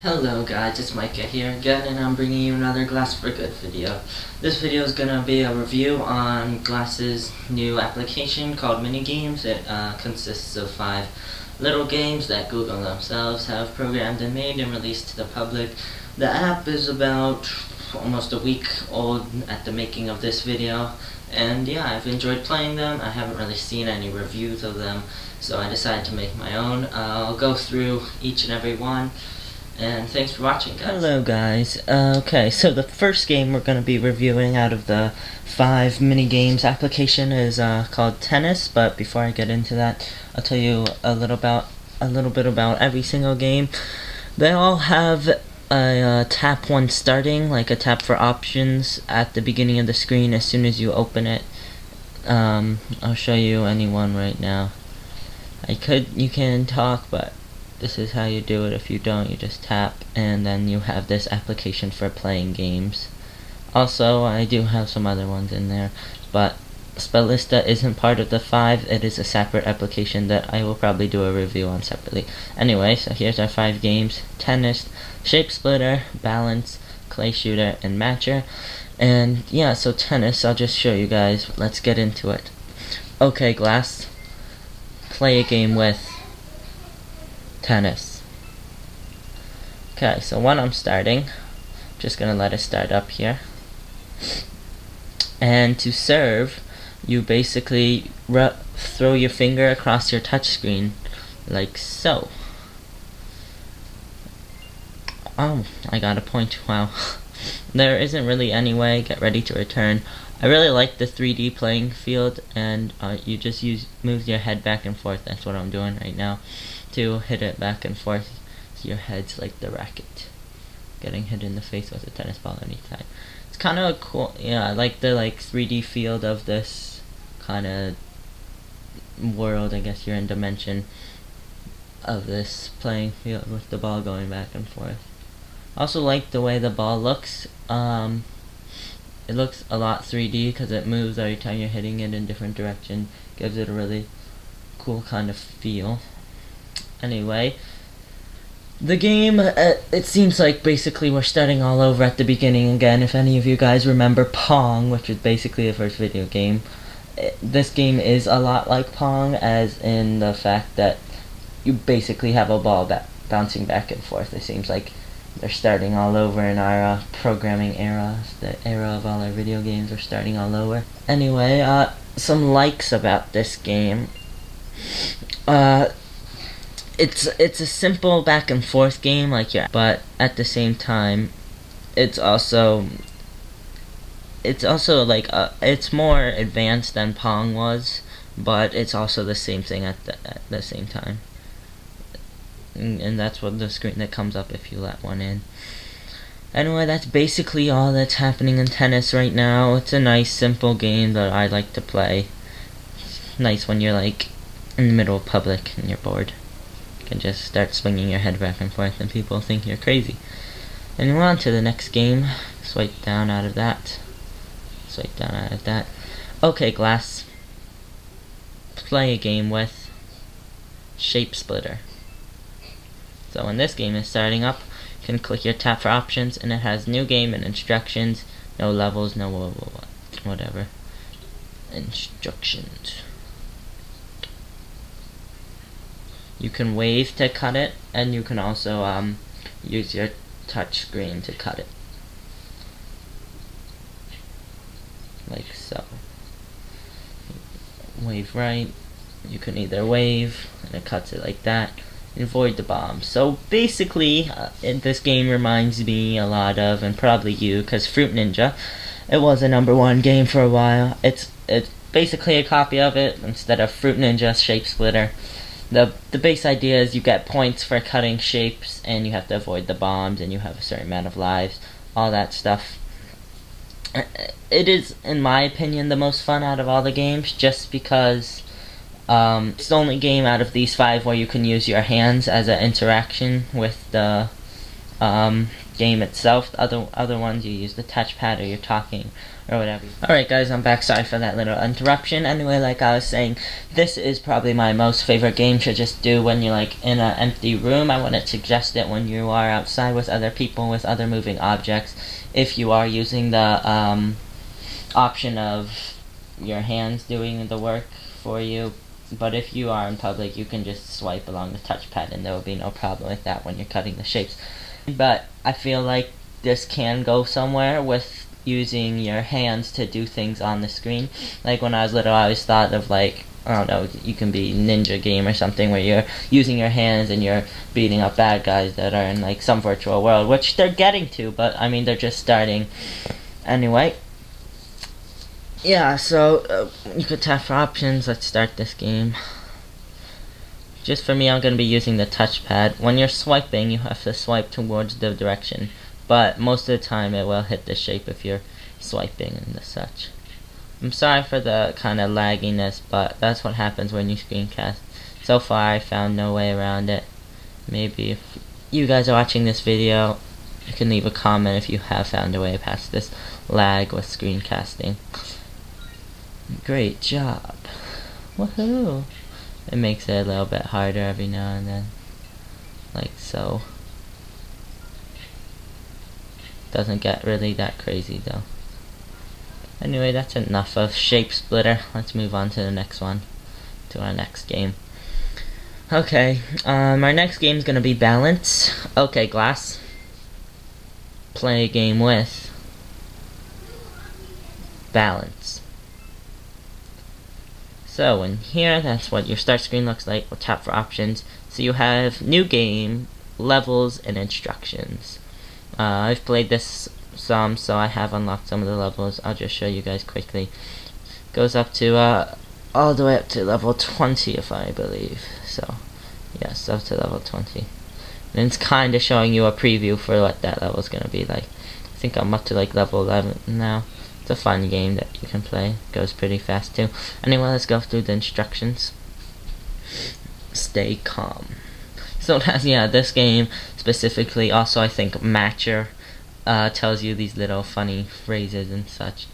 Hello guys, it's Micah here again, and I'm bringing you another Glass for Good video. This video is going to be a review on Glass's new application called Minigames. It consists of 5 little games that Google themselves have programmed and made and released to the public. The app is about almost a week old at the making of this video, and yeah, I've enjoyed playing them. I haven't really seen any reviews of them, so I decided to make my own. I'll go through each and every one. And thanks for watching, guys. Hello, guys. Okay, so the first game we're going to be reviewing out of the 5 mini games application is called Tennis. But before I get into that, I'll tell you a little bit about every single game. They all have a tap when starting, like a tap for options at the beginning of the screen as soon as you open it. I'll show you any one right now. You can talk, but this is how you do it. If you don't, you just tap, and then you have this application for playing games. Also, I do have some other ones in there, but Spellista isn't part of the 5. It is a separate application that I will probably do a review on separately. Anyway, so here's our 5 games: Tennis, Shape Splitter, Balance, Clay Shooter, and Matcher. And yeah, so Tennis, I'll just show you guys. Let's get into it. Okay, Glass, play a game with Tennis. Okay, so when I'm starting, just gonna let it start up here. And to serve, you basically throw your finger across your touch screen, like so. Oh, I got a point. Wow. There isn't really any way. Get ready to return. I really like the 3D playing field, and you just move your head back and forth. That's what I'm doing right now, to hit it back and forth. So your head's like the racket, getting hit in the face with a tennis ball anytime. It's kind of cool. Yeah, I like the 3D field of this kind of world. I guess you're in dimension of this playing field with the ball going back and forth. Also like the way the ball looks. It looks a lot 3D because it moves every time you're hitting it in different direction. Gives it a really cool kind of feel. Anyway, the game, it seems like basically we're starting all over at the beginning again. If any of you guys remember Pong, which is basically the first video game, this game is a lot like Pong, as in the fact that you basically have a ball bouncing back and forth. It seems like they're starting all over in our programming era. The era of all our video games are starting all over. Anyway, some likes about this game. It's a simple back and forth game, but at the same time, it's also it's more advanced than Pong was, but it's also the same thing at the same time. And that's what the screen that comes up if you let one in. Anyway, that's basically all that's happening in Tennis right now. It's a nice, simple game that I like to play. It's nice when you're in the middle of public and you're bored. You can just start swinging your head back and forth and people think you're crazy. And we're on to the next game. Swipe down out of that. Swipe down out of that. Okay, Glass. Play a game with Shape Splitter. So when this game is starting up, you can click your tap for options, and it has new game and instructions. No levels, no whatever. Instructions. You can wave to cut it, and you can also use your touch screen to cut it. Like so. Wave right. You can either wave, and it cuts it like that. Avoid the bombs. So basically, this game reminds me a lot of, and probably you, because Fruit Ninja. It was a #1 game for a while. It's basically a copy of it. Instead of Fruit Ninja, Shape Splitter. The base idea is you get points for cutting shapes, and you have to avoid the bombs, and you have a certain amount of lives. All that stuff. It is, in my opinion, the most fun out of all the games, just because it's the only game out of these 5 where you can use your hands as an interaction with the game itself. Other ones you use the touchpad, or you're talking, or whatever. Alright guys, I'm back. Sorry for that little interruption. Anyway, like I was saying, this is probably my most favorite game to just do when you're like in an empty room. I wouldn't suggest it when you are outside with other people, with other moving objects, if you are using the option of your hands doing the work for you. But if you are in public, you can just swipe along the touchpad and there will be no problem with that when you're cutting the shapes. But I feel like this can go somewhere with using your hands to do things on the screen. Like when I was little, I always thought of like, I don't know, you can be Ninja Game or something where you're using your hands and you're beating up bad guys that are in like some virtual world, which they're getting to, but I mean they're just starting. Anyway, yeah, so you could tap for options. Let's start this game. Just for me, I'm going to be using the touchpad. When you're swiping, you have to swipe towards the direction, but most of the time it will hit the shape if you're swiping and such. I'm sorry for the kind of lagginess, but that's what happens when you screencast. So far I found no way around it. Maybe if you guys are watching this video, you can leave a comment if you have found a way past this lag with screencasting. Great job. Woohoo! It makes it a little bit harder every now and then. Like so. Doesn't get really that crazy though. Anyway, that's enough of Shape Splitter. Let's move on to the next one. To our next game. Okay, our next game is gonna be Balance. Okay, Glass. Play a game with Balance. So in here, that's what your start screen looks like. We'll tap for options. So you have new game, levels, and instructions. I've played this some, so I have unlocked some of the levels. I'll just show you guys quickly. Goes up to all the way up to level 20, if I believe. So yes, up to level 20. And it's kind of showing you a preview for what that level is gonna be like. I think I'm up to like level 11 now. It's a fun game that you can play. Goes pretty fast too. Anyway, let's go through the instructions. Stay calm. So it has, yeah, this game specifically, also I think Matcher tells you these little funny phrases and such.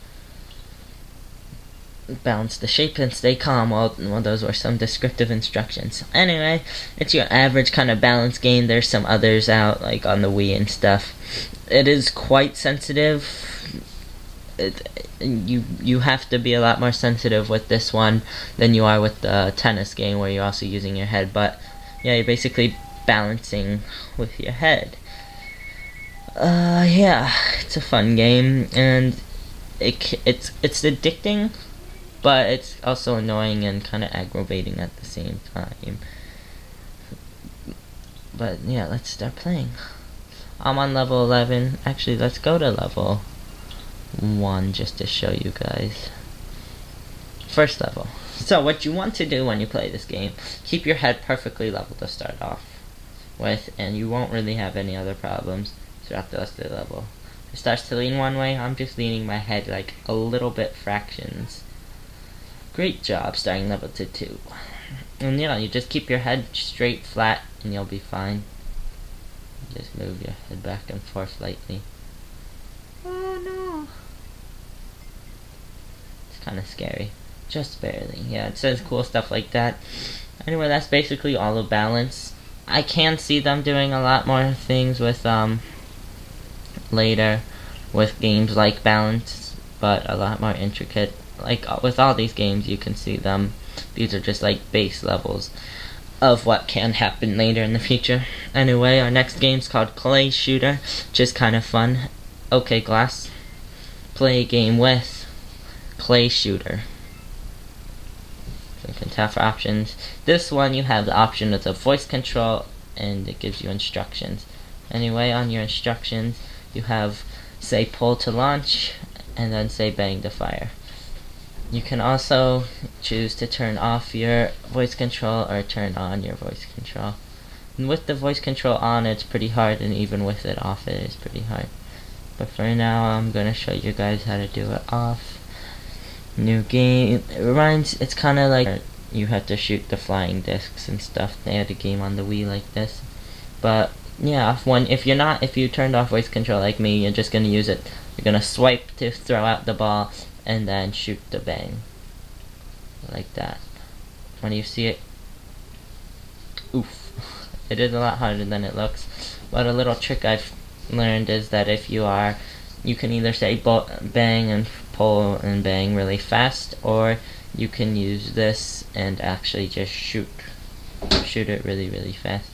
Balance the shape and stay calm. Well, those were some descriptive instructions. Anyway, it's your average kind of balance game. There's some others out, like on the Wii and stuff. It is quite sensitive. You have to be a lot more sensitive with this one than you are with the tennis game where you're also using your head, but yeah, you're basically balancing with your head. Yeah, it's a fun game, and it's addicting, but it's also annoying and kind of aggravating at the same time. But yeah, let's start playing. I'm on level 11. Actually, let's go to level 1 just to show you guys. First level. So what you want to do when you play this game, keep your head perfectly level to start off with, and you won't really have any other problems throughout the rest of the level. If it starts to lean one way, I'm just leaning my head like a little bit fractions. Great job starting level 2. And yeah, you just keep your head straight, flat, and you'll be fine. Just move your head back and forth lightly. Oh no! It's kind of scary. Just barely. Yeah, it says cool stuff like that. Anyway, that's basically all of Balance. I can see them doing a lot more things with later with games like Balance, but a lot more intricate. Like with all these games, you can see them. These are just like base levels of what can happen later in the future. Anyway, our next game's called Clay Shooter, which is kind of fun. Okay, Glass. Play a game with Clay Shooter. So you can tap for options. This one you have the option of the voice control, and it gives you instructions. Anyway, on your instructions, you have say pull to launch, and then say bang to fire. You can also choose to turn off your voice control or turn on your voice control. And with the voice control on, it's pretty hard, and even with it off, it is pretty hard. But for now, I'm gonna show you guys how to do it off. New game. It's kind of like you have to shoot the flying discs and stuff. They had a game on the Wii like this. But yeah, if you turned off voice control like me, you're just gonna use it You're gonna swipe to throw out the ball, and then shoot the bang. Like that. When you see it, oof. It is a lot harder than it looks. But a little trick I've learned is that if you can either say bang and pull and bang really fast, or you can use this and actually just shoot it really, really fast.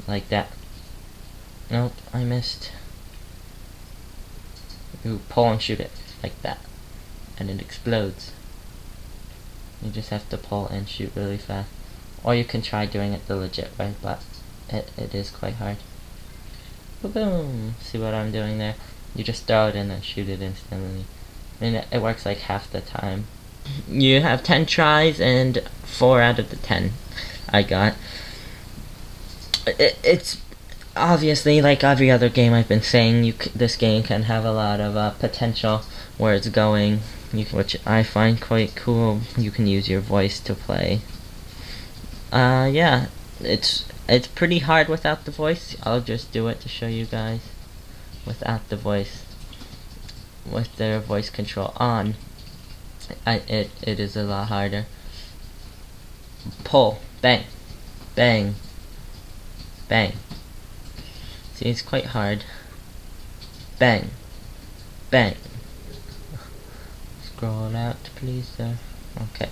Like that. Nope, I missed. You pull and shoot it like that, and it explodes. You just have to pull and shoot really fast. Or you can try doing it the legit way, but it is quite hard. Boom! See what I'm doing there? You just throw it in and shoot it instantly. I mean, it works like half the time. You have 10 tries, and 4 out of the 10 I got. It's obviously, like every other game I've been saying, this game can have a lot of potential where it's going, which I find quite cool. You can use your voice to play. Yeah, it's pretty hard without the voice. I'll just do it to show you guys without the voice. With their voice control on, it is a lot harder. Pull, bang, bang, bang. See, it's quite hard. Bang, bang. Scroll out, please, sir. Okay.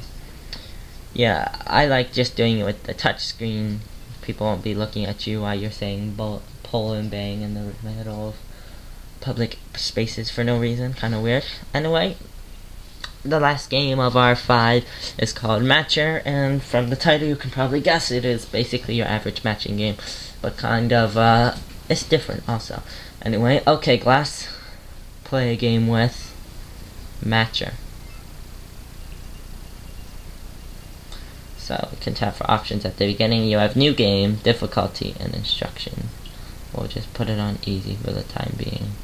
Yeah, I like just doing it with the touch screen. People won't be looking at you while you're saying pull and bang in the middle of public spaces for no reason. Kind of weird. Anyway, the last game of our 5 is called Matcher, and from the title you can probably guess it is basically your average matching game, but kind of it's different also. Anyway, okay, Glass, play a game with Matcher. So we can tap for options at the beginning. You have new game, difficulty, and instruction. We'll just put it on easy for the time being,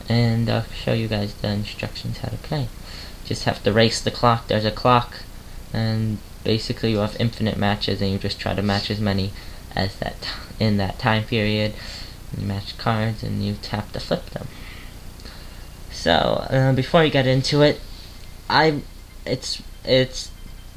and I'll show you guys the instructions how to play. Just have to race the clock. There's a clock, and basically you have infinite matches, and you just try to match as many as in that time period. You match cards, and you tap to flip them. So before you get into it, it's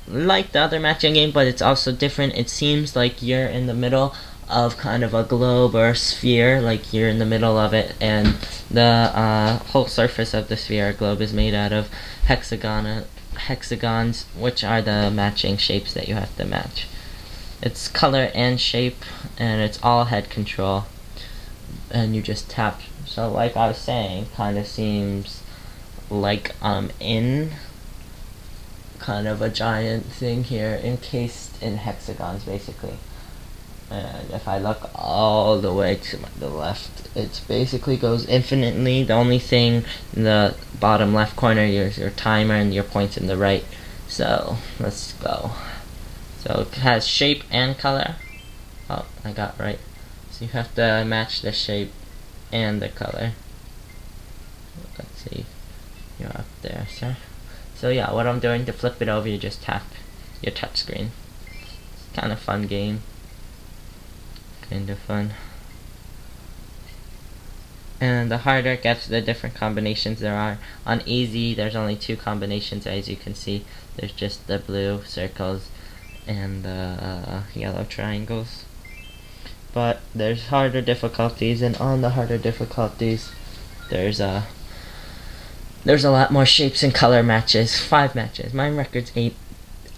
like the other matching game, but it's also different. It seems like you're in the middle of kind of a globe or a sphere, like you're in the middle of it, and the whole surface of the sphere or globe is made out of hexagons, which are the matching shapes that you have to match. It's color and shape, and it's all head control, and you just tap. So like I was saying, kind of seems like I'm in kind of a giant thing here, encased in hexagons basically. And if I look all the way to the left, it basically goes infinitely. The only thing in the bottom left corner is your timer, and your points in the right. So let's go. So it has shape and color. Oh, I got right. So you have to match the shape and the color. Let's see. You're up there, sir. So yeah, what I'm doing to flip it over, you just tap your touch screen. Kind of fun game. Kind of fun. And the harder it gets, the different combinations there are. On easy, there's only 2 combinations, as you can see. There's just the blue circles and the yellow triangles. But there's harder difficulties, and on the harder difficulties, there's a lot more shapes and color matches. 5 matches. My record's 8.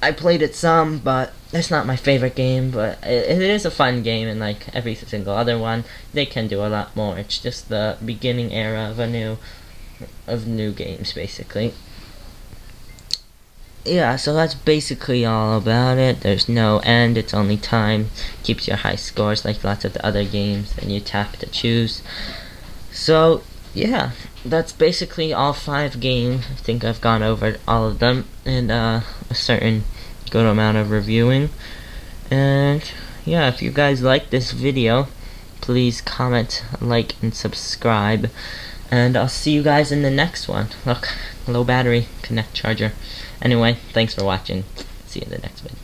I played it some, but it's not my favorite game, but it is a fun game, and like every single other one, they can do a lot more. It's just the beginning era of new games, basically. Yeah, so that's basically all about it. There's no end, it's only time. Keeps your high scores like lots of the other games, and you tap to choose. So yeah, that's basically all 5 games. I think I've gone over all of them, and a certain good amount of reviewing. And yeah, if you guys like this video, please comment, like, and subscribe, and I'll see you guys in the next one. Look, low battery, connect charger. Anyway, thanks for watching. See you in the next video.